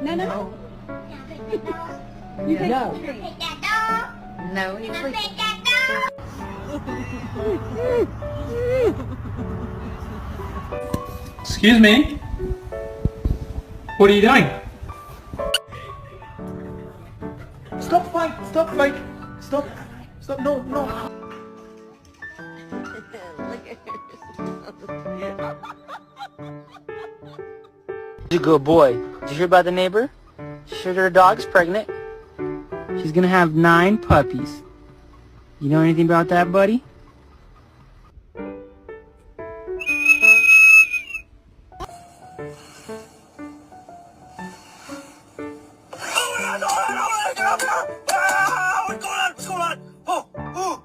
No, no. You take No. No, he's like, Excuse me? What are you doing? Stop fight! Stop fight! Stop! Stop! No! No! He's a good boy. Did you hear about the neighbor? She said her dog's pregnant. She's gonna have 9 puppies. You know anything about that, buddy? What's going on? What's going on? Oh, oh.